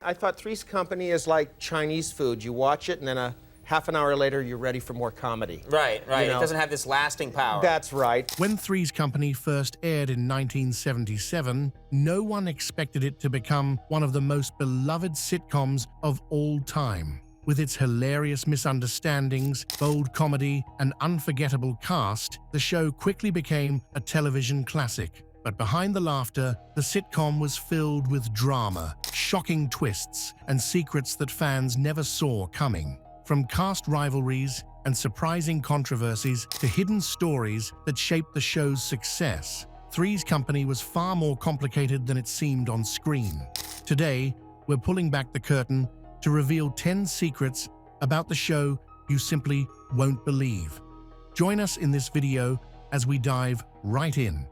I thought Three's Company is like Chinese food. You watch it, and then a half an hour later, you're ready for more comedy. Right. You know? It doesn't have this lasting power. That's right. When Three's Company first aired in 1977, no one expected it to become one of the most beloved sitcoms of all time. With its hilarious misunderstandings, bold comedy, and unforgettable cast, the show quickly became a television classic. But behind the laughter, the sitcom was filled with drama, shocking twists, and secrets that fans never saw coming. From cast rivalries and surprising controversies to hidden stories that shaped the show's success, Three's Company was far more complicated than it seemed on screen. Today, we're pulling back the curtain to reveal 10 secrets about the show you simply won't believe. Join us in this video as we dive right in.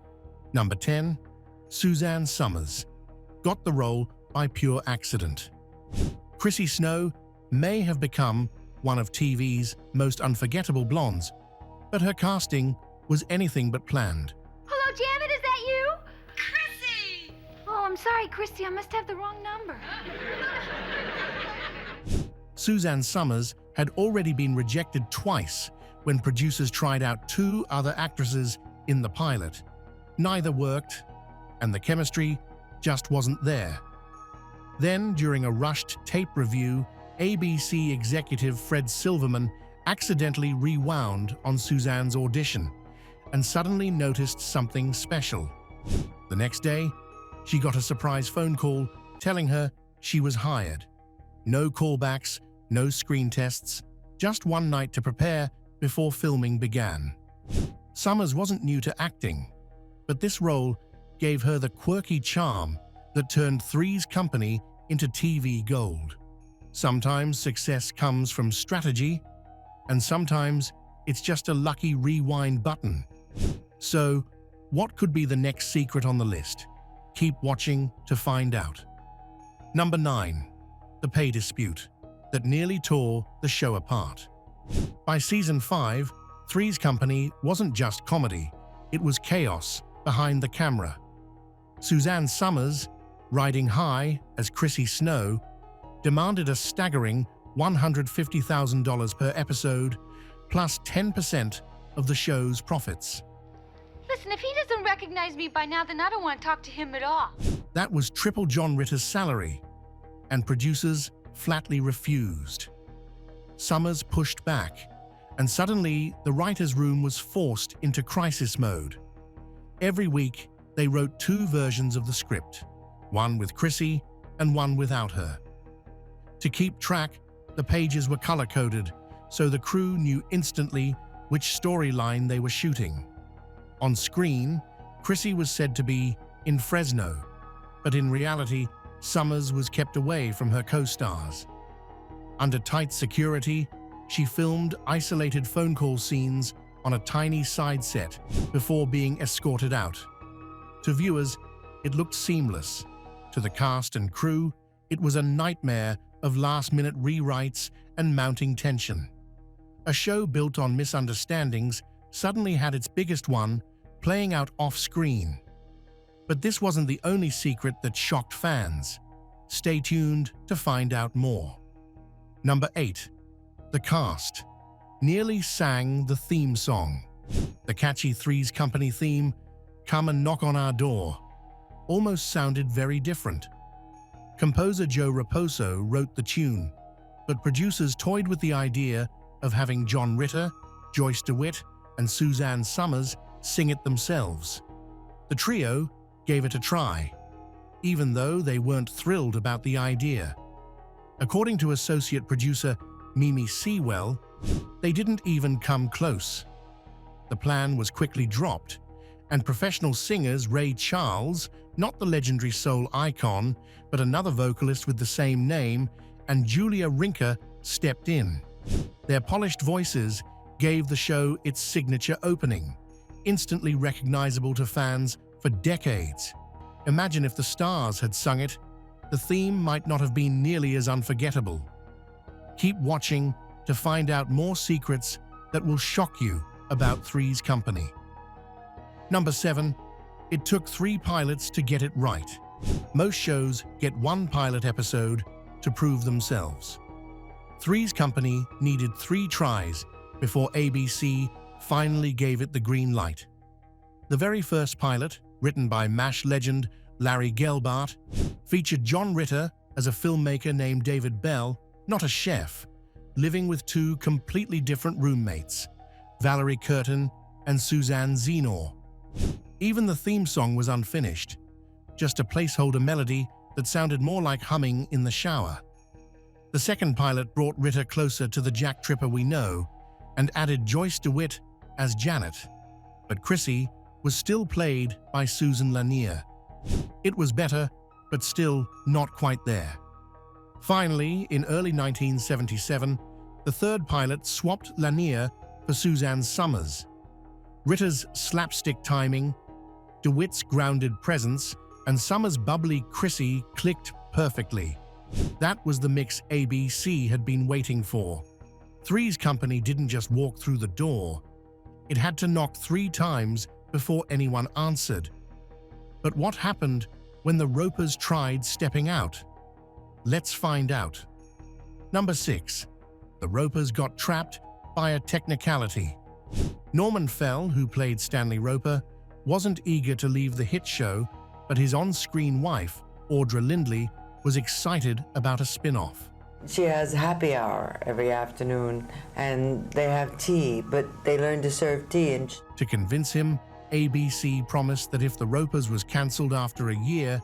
Number 10. Suzanne Somers. Got the role by pure accident. Chrissy Snow may have become one of TV's most unforgettable blondes, but her casting was anything but planned. Hello, Janet, is that you? Chrissy! Oh, I'm sorry, Chrissy, I must have the wrong number. Suzanne Somers had already been rejected twice when producers tried out 2 other actresses in the pilot. Neither worked, and the chemistry just wasn't there. Then, during a rushed tape review, ABC executive Fred Silverman accidentally rewound on Suzanne's audition and suddenly noticed something special. The next day, she got a surprise phone call telling her she was hired. No callbacks, no screen tests, just one night to prepare before filming began. Somers wasn't new to acting, but this role gave her the quirky charm that turned Three's Company into TV gold. Sometimes success comes from strategy, and sometimes it's just a lucky rewind button. So, what could be the next secret on the list? Keep watching to find out. Number 9. The pay dispute that nearly tore the show apart. By season 5, Three's Company wasn't just comedy, it was chaos behind the camera. Suzanne Somers, riding high as Chrissy Snow, demanded a staggering $150,000 per episode, plus 10% of the show's profits. Listen, if he doesn't recognize me by now, then I don't want to talk to him at all. That was triple John Ritter's salary, and producers flatly refused. Somers pushed back, and suddenly the writer's room was forced into crisis mode. Every week, they wrote 2 versions of the script, one with Chrissy and one without her. To keep track, the pages were color-coded, so the crew knew instantly which storyline they were shooting. On screen, Chrissy was said to be in Fresno, but in reality, Somers was kept away from her co-stars. Under tight security, she filmed isolated phone call scenes on a tiny side set before being escorted out. To viewers, it looked seamless. To the cast and crew, it was a nightmare of last-minute rewrites and mounting tension. A show built on misunderstandings suddenly had its biggest one playing out off-screen. But this wasn't the only secret that shocked fans. Stay tuned to find out more. Number 8. The cast nearly sang the theme song. The catchy Three's Company theme, "Come and Knock on Our Door," almost sounded very different. Composer Joe Raposo wrote the tune, but producers toyed with the idea of having John Ritter, Joyce DeWitt, and Suzanne Somers sing it themselves. The trio gave it a try, even though they weren't thrilled about the idea. According to associate producer Mimi Sewell, they didn't even come close. The plan was quickly dropped, and professional singers Ray Charles, not the legendary soul icon, but another vocalist with the same name, and Julia Rinker stepped in. Their polished voices gave the show its signature opening, instantly recognizable to fans for decades. Imagine if the stars had sung it, the theme might not have been nearly as unforgettable. Keep watching to find out more secrets that will shock you about Three's Company. Number 7. It took 3 pilots to get it right. Most shows get 1 pilot episode to prove themselves. Three's Company needed 3 tries before ABC finally gave it the green light. The very first pilot, written by MASH legend Larry Gelbart, featured John Ritter as a filmmaker named David Bell, not a chef, living with 2 completely different roommates, Valerie Curtin and Suzanne Zenor. Even the theme song was unfinished, just a placeholder melody that sounded more like humming in the shower. The second pilot brought Ritter closer to the Jack Tripper we know and added Joyce DeWitt as Janet, but Chrissy was still played by Susan Lanier. It was better, but still not quite there. Finally, in early 1977, the third pilot swapped Lanier for Suzanne Summers. Ritter's slapstick timing, DeWitt's grounded presence, and Summers' bubbly Chrissy clicked perfectly. That was the mix ABC had been waiting for. Three's Company didn't just walk through the door. It had to knock 3 times before anyone answered. But what happened when the Ropers tried stepping out? Let's find out. Number 6. The Ropers got trapped by a technicality. Norman Fell, who played Stanley Roper, wasn't eager to leave the hit show, but his on-screen wife, Audra Lindley, was excited about a spin-off. She has happy hour every afternoon, and they have tea, but they learn to serve tea and... To convince him, ABC promised that if The Ropers was cancelled after a year,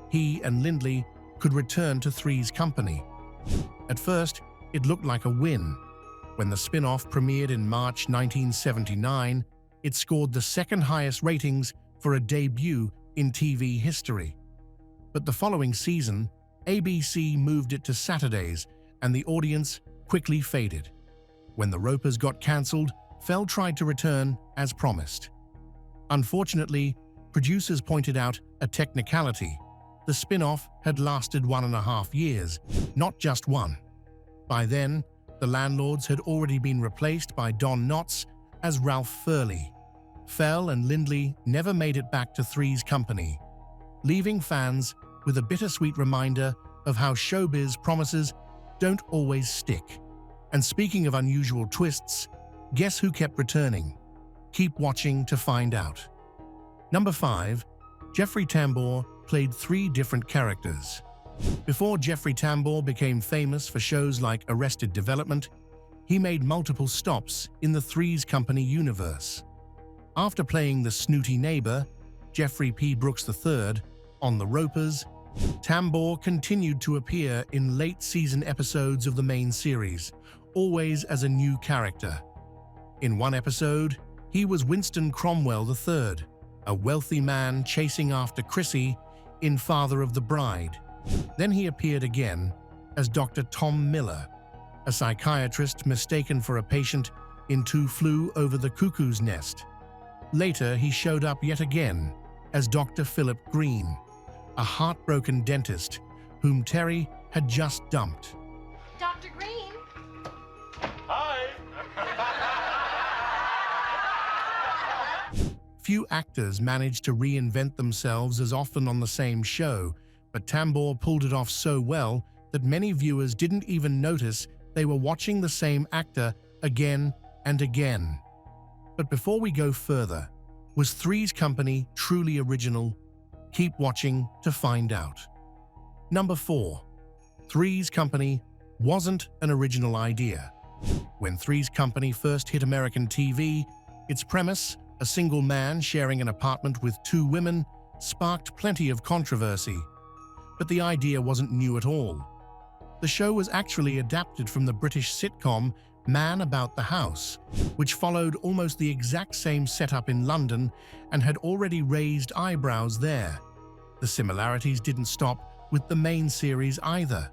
he and Lindley could return to Three's Company. At first, it looked like a win. When the spin-off premiered in March 1979, it scored the second highest ratings for a debut in TV history. But the following season, ABC moved it to Saturdays, and the audience quickly faded. When The Ropers got cancelled, Fell tried to return as promised. Unfortunately, producers pointed out a technicality. The spin-off had lasted 1.5 years, not just 1. By then, the landlords had already been replaced by Don Knotts as Ralph Furley. Fell and Lindley never made it back to Three's Company, leaving fans with a bittersweet reminder of how showbiz promises don't always stick. And speaking of unusual twists, guess who kept returning? Keep watching to find out. Number 5. Jeffrey Tambor played 3 different characters. Before Jeffrey Tambor became famous for shows like Arrested Development, he made multiple stops in the Three's Company universe. After playing the snooty neighbor, Jeffrey P. Brooks III, on The Ropers, Tambor continued to appear in late-season episodes of the main series, always as a new character. In one episode, he was Winston Cromwell III, a wealthy man chasing after Chrissy in Father of the Bride. Then he appeared again as Dr. Tom Miller, a psychiatrist mistaken for a patient in Two Flew Over the Cuckoo's Nest. Later, he showed up yet again as Dr. Philip Green, a heartbroken dentist whom Terry had just dumped. Dr. Green? Hi! Few actors managed to reinvent themselves as often on the same show, but Tambor pulled it off so well that many viewers didn't even notice they were watching the same actor again and again. But before we go further, was Three's Company truly original? Keep watching to find out. Number 4. Three's Company wasn't an original idea. When Three's Company first hit American TV, its premise, a single man sharing an apartment with 2 women, sparked plenty of controversy. But the idea wasn't new at all. The show was actually adapted from the British sitcom Man About the House, which followed almost the exact same setup in London and had already raised eyebrows there. The similarities didn't stop with the main series either.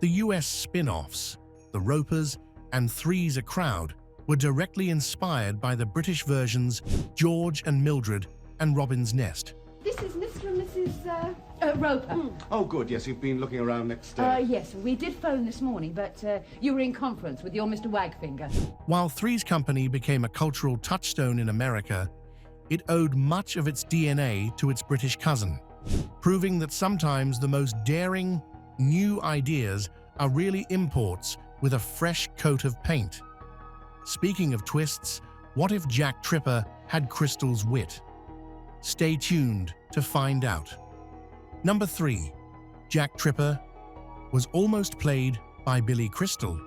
The US spin-offs, The Ropers and Three's a Crowd, were directly inspired by the British versions George and Mildred and Robin's Nest. This is Mr. and Mrs. Roper. Oh, good, yes, you've been looking around next... Yes, we did phone this morning, but you were in conference with your Mr. Wagfinger. While Three's Company became a cultural touchstone in America, it owed much of its DNA to its British cousin, proving that sometimes the most daring new ideas are really imports with a fresh coat of paint. Speaking of twists, what if Jack Tripper had Crystal's wit? Stay tuned to find out. Number 3. Jack Tripper was almost played by Billy Crystal.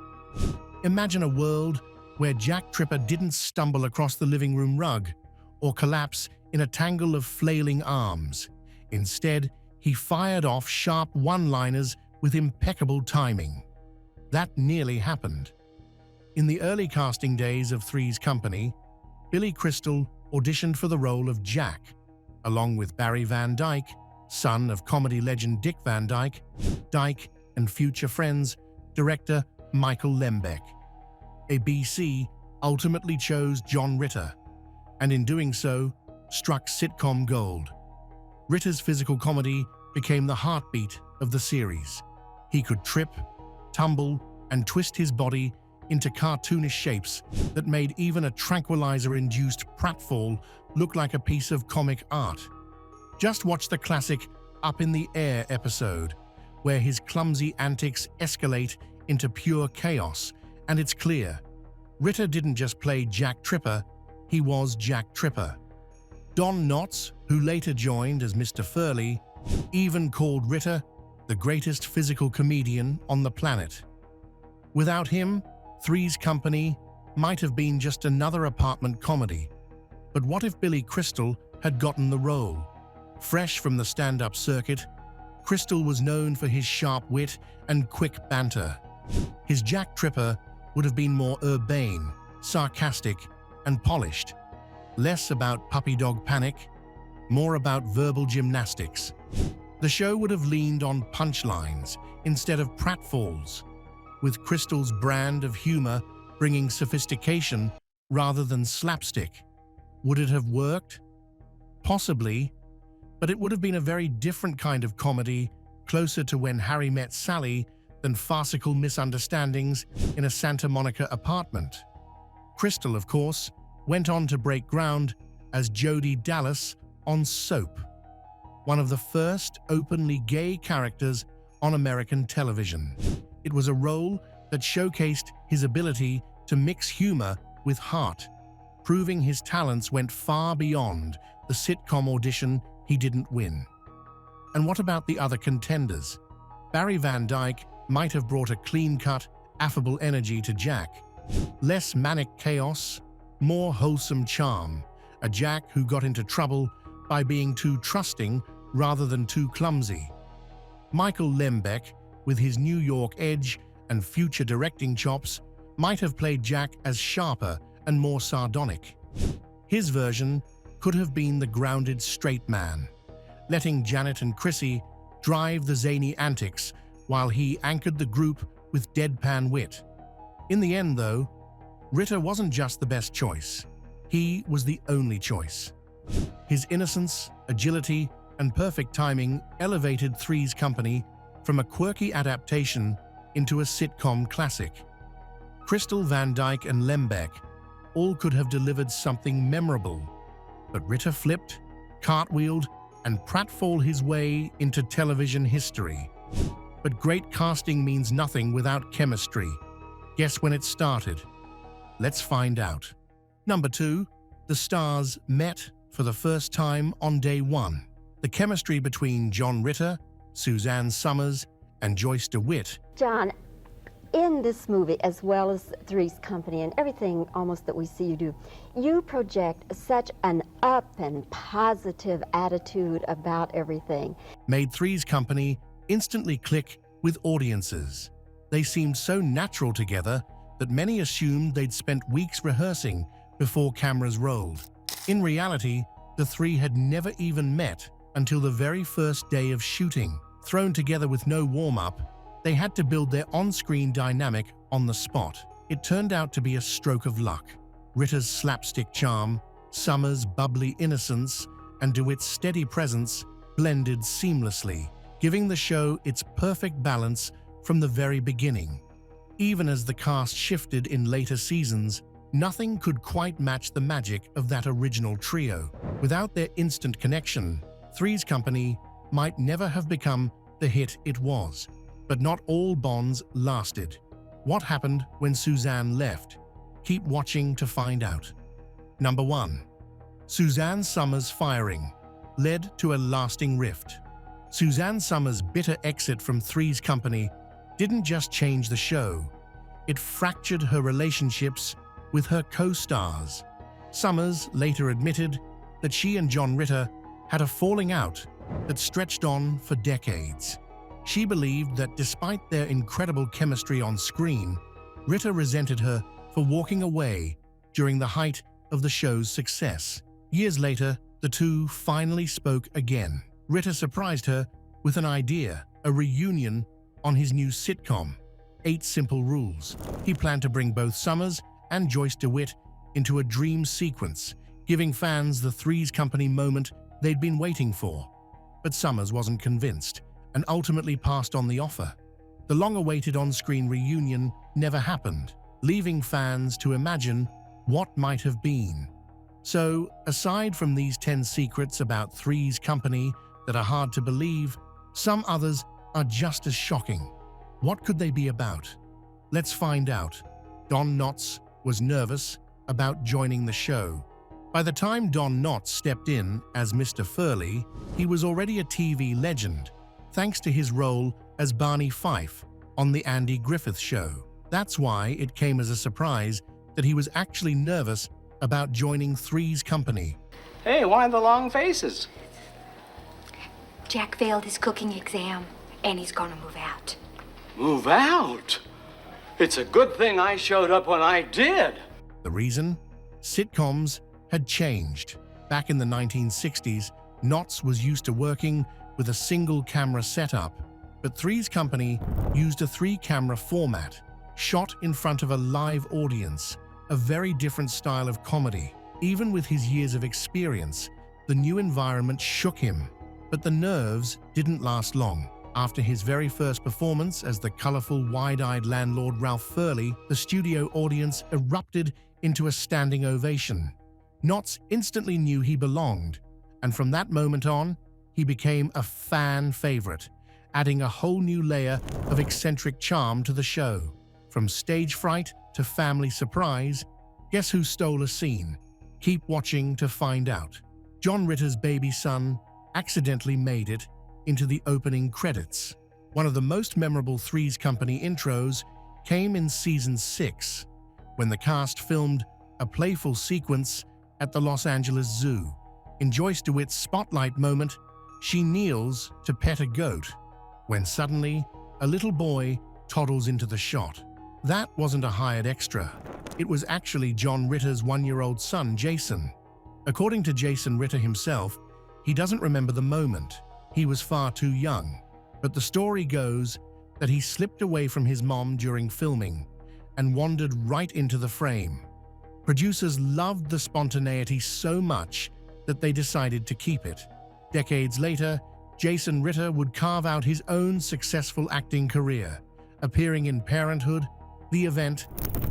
Imagine a world where Jack Tripper didn't stumble across the living room rug or collapse in a tangle of flailing arms. Instead, he fired off sharp one-liners with impeccable timing. That nearly happened. In the early casting days of Three's Company, Billy Crystal auditioned for the role of Jack, along with Barry Van Dyke, son of comedy legend Dick Van Dyke, and future friends, director Michael Lembeck. ABC ultimately chose John Ritter, and in doing so, struck sitcom gold. Ritter's physical comedy became the heartbeat of the series. He could trip, tumble, and twist his body into cartoonish shapes that made even a tranquilizer-induced pratfall look like a piece of comic art. Just watch the classic Up in the Air episode, where his clumsy antics escalate into pure chaos, and it's clear, Ritter didn't just play Jack Tripper, he was Jack Tripper. Don Knotts, who later joined as Mr. Furley, even called Ritter the greatest physical comedian on the planet. Without him, Three's Company might have been just another apartment comedy. But what if Billy Crystal had gotten the role? Fresh from the stand-up circuit, Crystal was known for his sharp wit and quick banter. His Jack Tripper would have been more urbane, sarcastic, and polished. Less about puppy dog panic, more about verbal gymnastics. The show would have leaned on punchlines instead of pratfalls, with Crystal's brand of humor bringing sophistication rather than slapstick. Would it have worked? Possibly, but it would have been a very different kind of comedy, closer to When Harry Met Sally than farcical misunderstandings in a Santa Monica apartment. Crystal, of course, went on to break ground as Jody Dallas on Soap, one of the first openly gay characters on American television. It was a role that showcased his ability to mix humor with heart, proving his talents went far beyond the sitcom audition he didn't win. And what about the other contenders? Barry Van Dyke might have brought a clean-cut, affable energy to Jack. Less manic chaos, more wholesome charm. A Jack who got into trouble by being too trusting rather than too clumsy. Michael Lembeck, with his New York edge and future directing chops, might have played Jack as sharper and more sardonic. His version could have been the grounded straight man, letting Janet and Chrissy drive the zany antics while he anchored the group with deadpan wit. In the end, though, Ritter wasn't just the best choice. He was the only choice. His innocence, agility, and perfect timing elevated Three's Company from a quirky adaptation into a sitcom classic. Crystal, Van Dyke, and Lembeck all could have delivered something memorable, but Ritter flipped, cartwheeled, and pratfalled his way into television history. But great casting means nothing without chemistry. Guess when it started? Let's find out. Number 2, the stars met for the first time on day 1. The chemistry between John Ritter, Suzanne Summers, and Joyce DeWitt. John, in this movie, as well as Three's Company and everything almost that we see you do, you project such an up and positive attitude about everything. Made Three's Company instantly click with audiences. They seemed so natural together that many assumed they'd spent weeks rehearsing before cameras rolled. In reality, the three had never even met until the very first day of shooting. Thrown together with no warm-up, they had to build their on-screen dynamic on the spot. It turned out to be a stroke of luck. Ritter's slapstick charm, Summers' bubbly innocence, and DeWitt's steady presence blended seamlessly, giving the show its perfect balance from the very beginning. Even as the cast shifted in later seasons, nothing could quite match the magic of that original trio. Without their instant connection, Three's Company might never have become the hit it was. But not all bonds lasted. What happened when Suzanne left? Keep watching to find out. Number 1. Suzanne Summers' firing led to a lasting rift. Suzanne Summers' bitter exit from Three's Company didn't just change the show, it fractured her relationships with her co-stars. Summers later admitted that she and John Ritter had a falling out that stretched on for decades. She believed that despite their incredible chemistry on screen, Ritter resented her for walking away during the height of the show's success. Years later, the two finally spoke again. Ritter surprised her with an idea, a reunion on his new sitcom, 8 Simple Rules. He planned to bring both Summers and Joyce DeWitt into a dream sequence, giving fans the Three's Company moment they'd been waiting for. But Summers wasn't convinced and ultimately passed on the offer. The long-awaited on-screen reunion never happened, leaving fans to imagine what might have been. So, aside from these 10 secrets about Three's Company that are hard to believe, some others are just as shocking. What could they be about? Let's find out. Don Knotts was nervous about joining the show. By the time Don Knotts stepped in as Mr. Furley, he was already a TV legend, thanks to his role as Barney Fife on The Andy Griffith Show. That's why it came as a surprise that he was actually nervous about joining Three's Company. Hey, why the long faces? Jack failed his cooking exam, and he's gonna move out. Move out? It's a good thing I showed up when I did. The reason? Sitcoms had changed. Back in the 1960s, Knotts was used to working with a single camera setup, but Three's Company used a 3-camera format, shot in front of a live audience, a very different style of comedy. Even with his years of experience, the new environment shook him. But the nerves didn't last long. After his very first performance as the colorful, wide-eyed landlord Ralph Furley, the studio audience erupted into a standing ovation. Knotts instantly knew he belonged, and from that moment on, he became a fan favorite, adding a whole new layer of eccentric charm to the show. From stage fright to family surprise, guess who stole a scene? Keep watching to find out. John Ritter's baby son accidentally made it into the opening credits. One of the most memorable Three's Company intros came in season 6, when the cast filmed a playful sequence at the Los Angeles Zoo. In Joyce DeWitt's spotlight moment, she kneels to pet a goat, when suddenly a little boy toddles into the shot. That wasn't a hired extra. It was actually John Ritter's 1-year-old son, Jason. According to Jason Ritter himself, he doesn't remember the moment. He was far too young. But the story goes that he slipped away from his mom during filming and wandered right into the frame. Producers loved the spontaneity so much that they decided to keep it. Decades later, Jason Ritter would carve out his own successful acting career, appearing in Parenthood, The Event,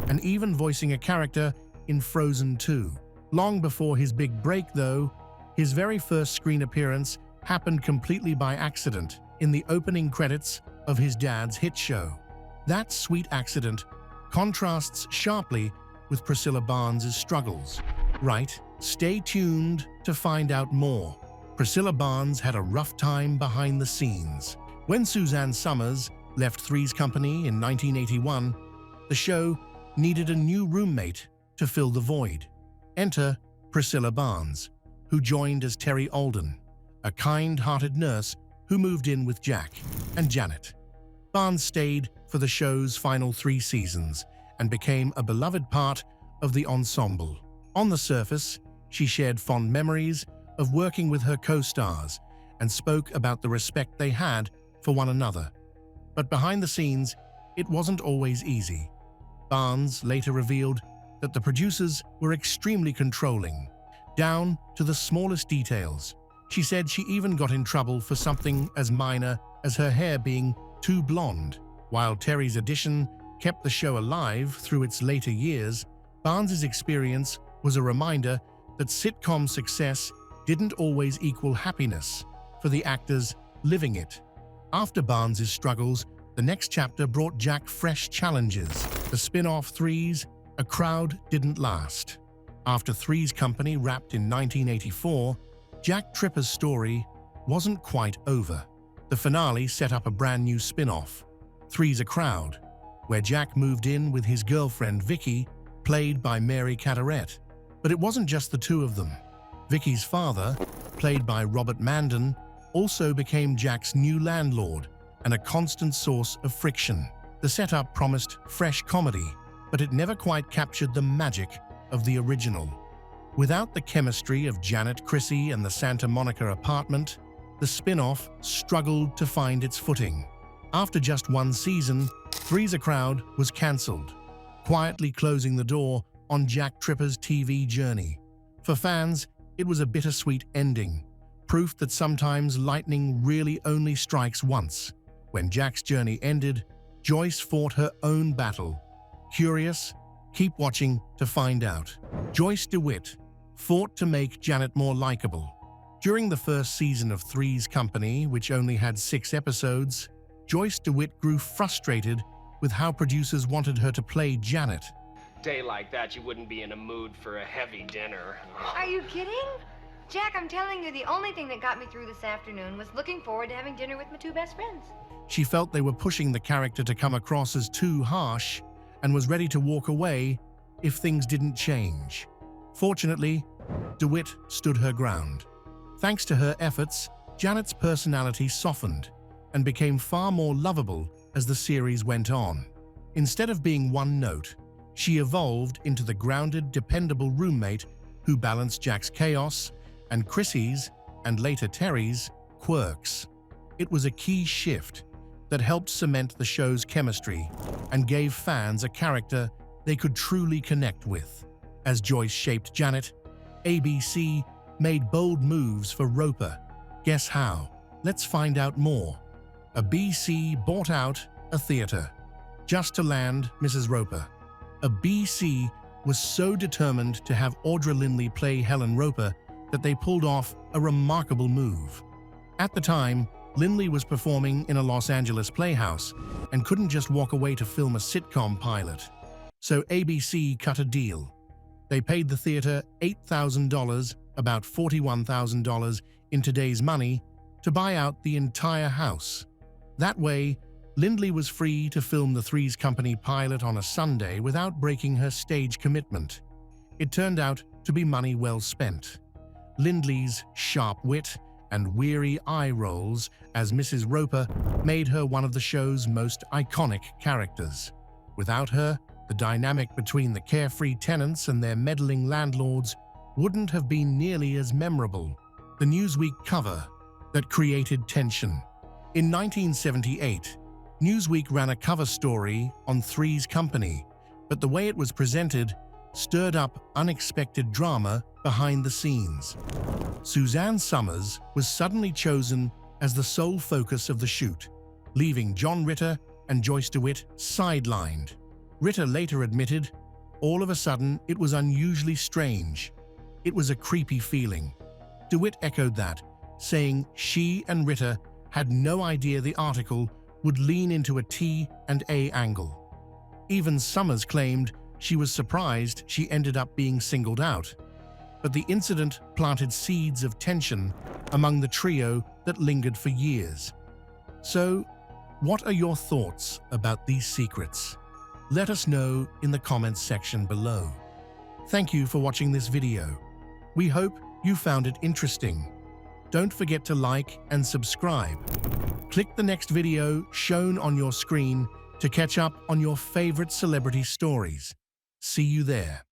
and even voicing a character in Frozen 2. Long before his big break, though, his very first screen appearance happened completely by accident in the opening credits of his dad's hit show. That sweet accident contrasts sharply with Priscilla Barnes' struggles. Right, stay tuned to find out more. Priscilla Barnes had a rough time behind the scenes. When Suzanne Summers left Three's Company in 1981, the show needed a new roommate to fill the void. Enter Priscilla Barnes, who joined as Terry Alden, a kind-hearted nurse who moved in with Jack and Janet. Barnes stayed for the show's final 3 seasons and became a beloved part of the ensemble. On the surface, she shared fond memories of working with her co-stars and spoke about the respect they had for one another. But behind the scenes, it wasn't always easy. Barnes later revealed that the producers were extremely controlling, down to the smallest details. She said she even got in trouble for something as minor as her hair being too blonde. While Terry's addition kept the show alive through its later years, Barnes' experience was a reminder that sitcom success didn't always equal happiness for the actors living it. After Barnes' struggles, The next chapter brought Jack fresh challenges. The spin-off Threes, A Crowd Didn't Last. After Three's Company wrapped in 1984, Jack Tripper's story wasn't quite over. The finale set up a brand new spin-off, Three's A Crowd, where Jack moved in with his girlfriend Vicky, played by Mary Carteret. But it wasn't just the two of them. Vicky's father, played by Robert Mandan, also became Jack's new landlord and a constant source of friction. The setup promised fresh comedy, but it never quite captured the magic of the original. Without the chemistry of Janet, Chrissy, and the Santa Monica apartment, the spin-off struggled to find its footing. After just one season, Three's A Crowd was cancelled, quietly closing the door on Jack Tripper's TV journey. For fans, it was a bittersweet ending, proof that sometimes lightning really only strikes once. When Jack's journey ended, Joyce fought her own battle. Curious? Keep watching to find out. Joyce DeWitt fought to make Janet more likable. During the first season of Three's Company, which only had 6 episodes, Joyce DeWitt grew frustrated with how producers wanted her to play Janet. Day like that, you wouldn't be in a mood for a heavy dinner. Are you kidding? Jack, I'm telling you, the only thing that got me through this afternoon was looking forward to having dinner with my 2 best friends. She felt they were pushing the character to come across as too harsh and was ready to walk away if things didn't change. Fortunately, DeWitt stood her ground. Thanks to her efforts, Janet's personality softened and became far more lovable as the series went on. Instead of being one note, she evolved into the grounded, dependable roommate who balanced Jack's chaos and Chrissy's, and later Terry's, quirks. It was a key shift that helped cement the show's chemistry and gave fans a character they could truly connect with. As Joyce shaped Janet, ABC made bold moves for Roper. Guess how? Let's find out more. ABC bought out a theater just to land Mrs. Roper. ABC was so determined to have Audra Lindley play Helen Roper that they pulled off a remarkable move. At the time, Lindley was performing in a Los Angeles playhouse and couldn't just walk away to film a sitcom pilot. So ABC cut a deal. They paid the theater $8,000, about $41,000 in today's money, to buy out the entire house. That way, Lindley was free to film the Three's Company pilot on a Sunday without breaking her stage commitment. It turned out to be money well spent. Lindley's sharp wit and weary eye rolls as Mrs. Roper made her one of the show's most iconic characters. Without her, the dynamic between the carefree tenants and their meddling landlords wouldn't have been nearly as memorable. The Newsweek cover that created tension. In 1978, Newsweek ran a cover story on Three's Company, but the way it was presented stirred up unexpected drama behind the scenes. Suzanne Summers was suddenly chosen as the sole focus of the shoot, leaving John Ritter and Joyce DeWitt sidelined. Ritter later admitted, all of a sudden it was unusually strange. It was a creepy feeling. DeWitt echoed that, saying she and Ritter had no idea the article would lean into a T&A angle. Even Summers claimed she was surprised she ended up being singled out. But the incident planted seeds of tension among the trio that lingered for years. So, what are your thoughts about these secrets? Let us know in the comments section below. Thank you for watching this video. We hope you found it interesting. Don't forget to like and subscribe. Click the next video shown on your screen to catch up on your favorite celebrity stories. See you there.